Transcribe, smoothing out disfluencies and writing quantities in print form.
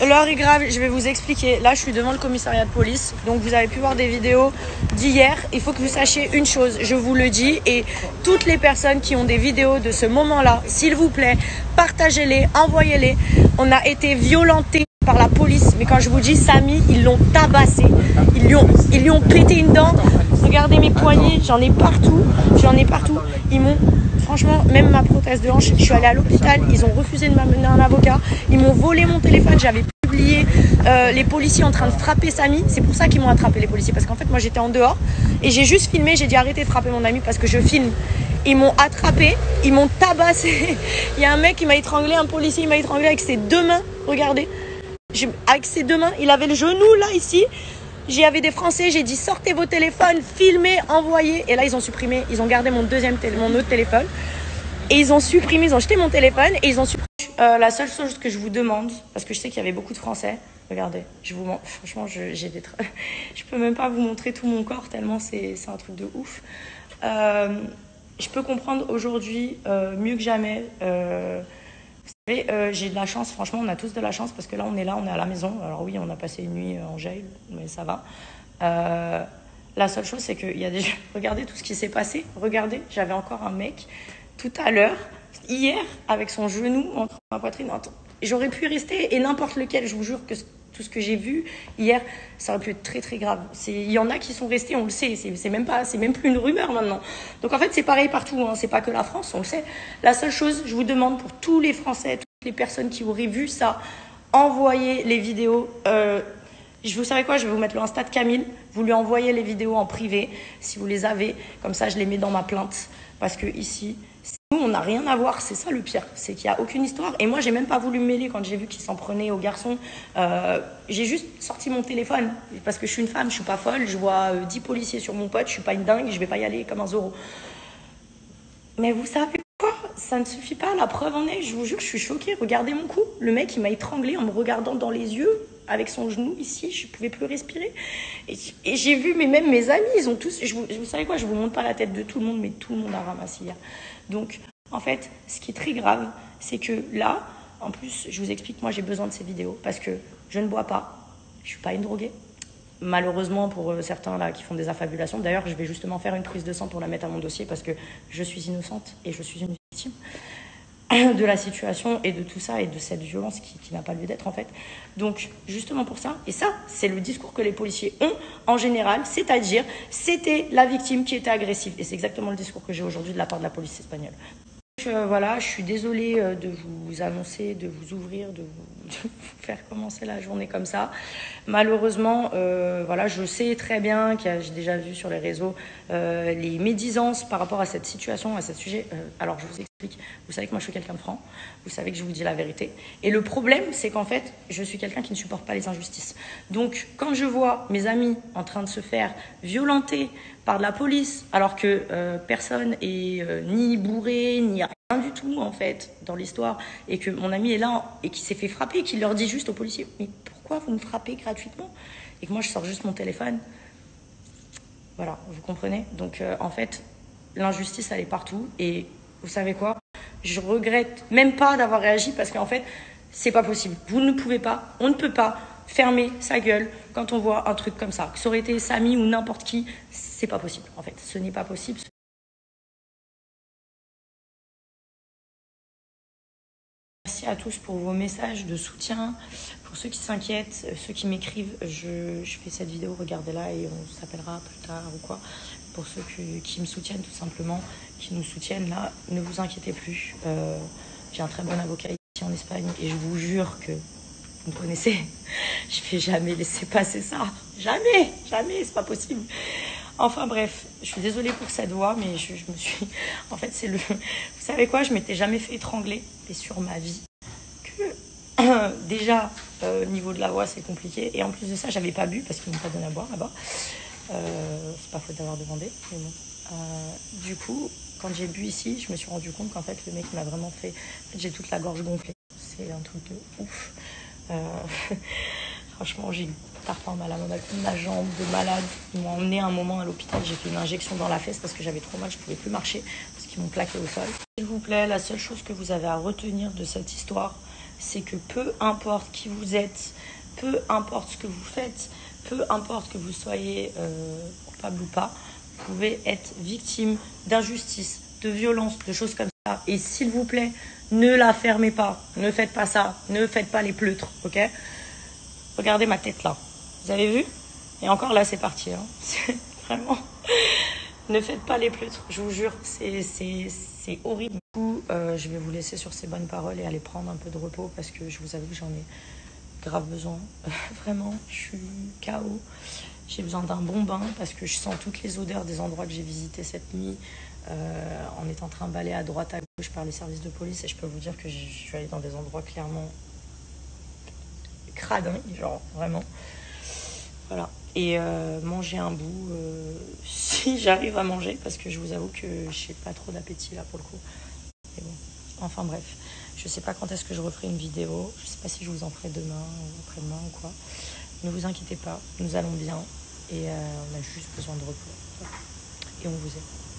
L'heure est grave, je vais vous expliquer. Là, je suis devant le commissariat de police. Donc, vous avez pu voir des vidéos d'hier. Il faut que vous sachiez une chose, je vous le dis. Et toutes les personnes qui ont des vidéos de ce moment-là, s'il vous plaît, partagez-les, envoyez-les. On a été violentés par la police. Mais quand je vous dis Samy, ils l'ont tabassé. Ils lui ont pété une dent. Regardez mes poignets, j'en ai partout. Ils m'ont... Franchement, même ma prothèse de hanche, je suis allée à l'hôpital, ils ont refusé de m'amener un avocat, ils m'ont volé mon téléphone, j'avais publié les policiers en train de frapper Samy, c'est pour ça qu'ils m'ont attrapé les policiers, parce qu'en fait moi j'étais en dehors et j'ai juste filmé, j'ai dit arrêtez de frapper mon ami parce que je filme. Ils m'ont attrapé, ils m'ont tabassé, il y a un mec qui m'a étranglé, un policier il m'a étranglé avec ses deux mains, regardez, avec ses deux mains, il avait le genou là ici. J'y avais des Français, j'ai dit sortez vos téléphones, filmez, envoyez. Et là, ils ont supprimé, ils ont gardé mon autre téléphone. Et ils ont supprimé, ils ont jeté mon téléphone et ils ont supprimé. La seule chose que je vous demande, parce que je sais qu'il y avait beaucoup de Français, regardez, je vous montre, franchement, je peux même pas vous montrer tout mon corps tellement c'est un truc de ouf. Je peux comprendre aujourd'hui mieux que jamais. Vous savez, j'ai de la chance, franchement, on a tous de la chance parce que là, on est à la maison. Alors oui, on a passé une nuit en jail, mais ça va. La seule chose, c'est qu'il y a des... Regardez tout ce qui s'est passé. Regardez, j'avais encore un mec tout à l'heure, hier, avec son genou entre ma poitrine. J'aurais pu y rester et n'importe lequel, je vous jure que tout ce que j'ai vu hier, ça aurait pu être très très grave. Il y en a qui sont restés, on le sait, c'est même plus une rumeur maintenant. Donc en fait c'est pareil partout, hein. C'est pas que la France, on le sait. La seule chose, je vous demande pour tous les Français, toutes les personnes qui auraient vu ça, envoyez les vidéos. Vous savez quoi, je vais vous mettre le Insta de Camille, vous lui envoyez les vidéos en privé, si vous les avez, comme ça je les mets dans ma plainte. Parce que ici, nous, on n'a rien à voir, c'est ça le pire, c'est qu'il n'y a aucune histoire. Et moi, j'ai même pas voulu me mêler quand j'ai vu qu'il s'en prenait aux garçons. J'ai juste sorti mon téléphone, parce que je suis une femme, je suis pas folle, je vois 10 policiers sur mon pote, je suis pas une dingue, je vais pas y aller comme un Zorro. Mais vous savez quoi, ça ne suffit pas, la preuve en est, je vous jure, je suis choquée. Regardez mon cou, le mec, il m'a étranglé en me regardant dans les yeux, avec son genou ici, je pouvais plus respirer. Et j'ai vu, mais même mes amis, ils ont tous... Vous savez quoi, je vous montre pas la tête de tout le monde, mais tout le monde a ramassé hier. Donc, en fait, ce qui est très grave, c'est que là, en plus, je vous explique, moi, j'ai besoin de ces vidéos parce que je ne bois pas, je suis pas une droguée. Malheureusement, pour certains là qui font des affabulations, d'ailleurs, je vais justement faire une prise de sang pour la mettre à mon dossier parce que je suis innocente et je suis une victime de la situation et de tout ça et de cette violence qui n'a pas lieu d'être en fait. Donc justement pour ça, et ça c'est le discours que les policiers ont en général, c'est-à-dire c'était la victime qui était agressive et c'est exactement le discours que j'ai aujourd'hui de la part de la police espagnole. Donc voilà, je suis désolée de vous annoncer, de vous ouvrir, de vous faire commencer la journée comme ça. Malheureusement, voilà, je sais très bien que j'ai déjà vu sur les réseaux les médisances par rapport à cette situation, à ce sujet. Alors je vous explique, vous savez que moi je suis quelqu'un de franc, vous savez que je vous dis la vérité. Et le problème, c'est qu'en fait, je suis quelqu'un qui ne supporte pas les injustices. Donc quand je vois mes amis en train de se faire violenter par de la police, alors que personne est ni bourré, ni rien du tout en fait dans l'histoire, et que mon ami est là et qui s'est fait frapper, et qui leur dit juste aux policiers « Mais pourquoi vous me frappez gratuitement ?» Et que moi je sors juste mon téléphone. Voilà, vous comprenez? Donc en fait, l'injustice elle est partout, et vous savez quoi? Je regrette même pas d'avoir réagi parce qu'en fait, c'est pas possible. Vous ne pouvez pas, on ne peut pas fermer sa gueule quand on voit un truc comme ça. Que ça aurait été Samy ou n'importe qui, c'est pas possible en fait. Ce n'est pas possible. Merci à tous pour vos messages de soutien. Pour ceux qui s'inquiètent, ceux qui m'écrivent, je fais cette vidéo, regardez-la et on s'appellera plus tard ou quoi. Pour ceux qui me soutiennent tout simplement, qui nous soutiennent là, ne vous inquiétez plus. J'ai un très bon avocat ici en Espagne et je vous jure que vous me connaissez, je vais jamais laisser passer ça. Jamais, c'est pas possible. Enfin bref, je suis désolée pour cette voix, mais je me suis... En fait, c'est le... Vous savez quoi, je m'étais jamais fait étrangler, et sur ma vie, que déjà, au niveau de la voix, c'est compliqué. Et en plus de ça, j'avais pas bu, parce qu'ils m'ont pas donné à boire là-bas. C'est pas faute d'avoir demandé, mais bon. Du coup, quand j'ai bu ici, je me suis rendu compte qu'en fait, le mec m'a vraiment fait... En fait, j'ai toute la gorge gonflée. C'est un truc de ouf. Franchement, j'ai une tarte en mal à ma jambe de malade. Ils m'ont emmené un moment à l'hôpital. J'ai fait une injection dans la fesse parce que j'avais trop mal. Je pouvais plus marcher parce qu'ils m'ont plaqué au sol. S'il vous plaît, la seule chose que vous avez à retenir de cette histoire, c'est que peu importe qui vous êtes, peu importe ce que vous faites, peu importe que vous soyez coupable ou pas, vous pouvez être victime d'injustice, de violence, de choses comme ça. Et s'il vous plaît, ne la fermez pas. Ne faites pas ça. Ne faites pas les pleutres, ok? Regardez ma tête là. Vous avez vu? Et encore là, c'est parti. Hein. C'est vraiment... Ne faites pas les pleutres, je vous jure. C'est horrible. Du coup, je vais vous laisser sur ces bonnes paroles et aller prendre un peu de repos parce que je vous avoue que j'en ai grave besoin. Vraiment, je suis KO. J'ai besoin d'un bon bain parce que je sens toutes les odeurs des endroits que j'ai visités cette nuit en étant trimballée à droite à gauche par les services de police. Et je peux vous dire que je suis allée dans des endroits clairement cradins, genre vraiment. Voilà. Et manger un bout si j'arrive à manger parce que je vous avoue que je n'ai pas trop d'appétit là pour le coup. Et bon. Enfin bref, je sais pas quand est-ce que je referai une vidéo. Je sais pas si je vous en ferai demain ou après-demain ou quoi. Ne vous inquiétez pas, nous allons bien et on a juste besoin de repos. Et on vous aime.